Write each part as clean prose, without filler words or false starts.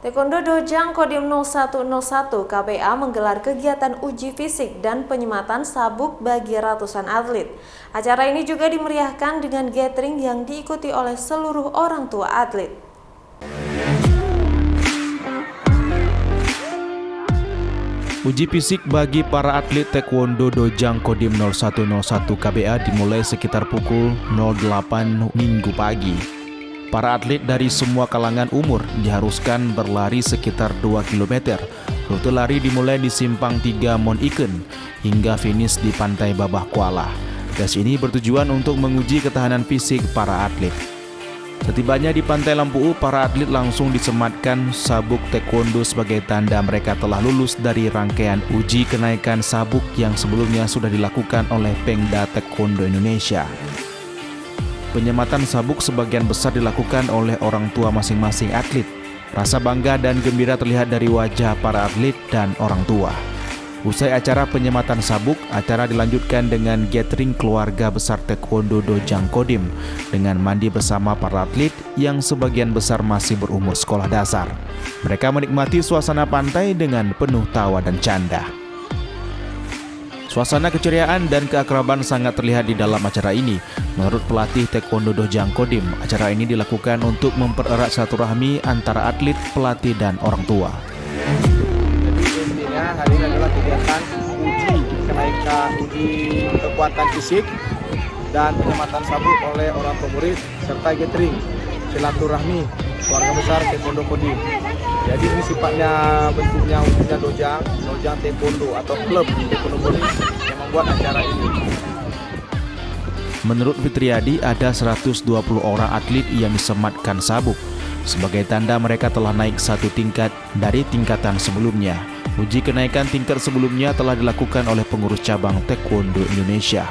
Taekwondo Dojang Kodim 0101 KPA menggelar kegiatan uji fisik dan penyematan sabuk bagi ratusan atlet. Acara ini juga dimeriahkan dengan gathering yang diikuti oleh seluruh orang tua atlet. Uji fisik bagi para atlet Taekwondo Dojang Kodim 0101 KPA dimulai sekitar pukul 08 Minggu pagi. Para atlet dari semua kalangan umur diharuskan berlari sekitar 2 km. Rute lari dimulai di Simpang 3 Mon Iken hingga finish di Pantai Babah Kuala. Tes ini bertujuan untuk menguji ketahanan fisik para atlet. Setibanya di Pantai Lampu, para atlet langsung disematkan sabuk taekwondo sebagai tanda mereka telah lulus dari rangkaian uji kenaikan sabuk yang sebelumnya sudah dilakukan oleh Pengda Taekwondo Indonesia. Penyematan sabuk sebagian besar dilakukan oleh orang tua masing-masing atlet. Rasa bangga dan gembira terlihat dari wajah para atlet dan orang tua. Usai acara penyematan sabuk, acara dilanjutkan dengan gathering keluarga besar Taekwondo Dojang Kodim dengan mandi bersama para atlet yang sebagian besar masih berumur sekolah dasar. Mereka menikmati suasana pantai dengan penuh tawa dan canda. Suasana keceriaan dan keakraban sangat terlihat di dalam acara ini. Menurut pelatih Taekwondo Dojang Kodim, acara ini dilakukan untuk mempererat silaturahmi antara atlet, pelatih, dan orang tua. Jadi intinya hari ini adalah kegiatan uji kekuatan fisik dan penyematan sabuk oleh orang tua murid serta gathering silaturahmi keluarga besar Taekwondo Kodim. Jadi ini sifatnya bentuknya Dojang Taekwondo atau klub Taekwondo Kodim yang membuat acara ini. Menurut Fitriadi, ada 120 orang atlet yang disematkan sabuk. Sebagai tanda mereka telah naik satu tingkat dari tingkatan sebelumnya. Uji kenaikan tingkat sebelumnya telah dilakukan oleh pengurus cabang Taekwondo Indonesia.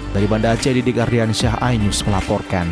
Dari Banda Aceh, Didik Ardiansyah, iNews melaporkan.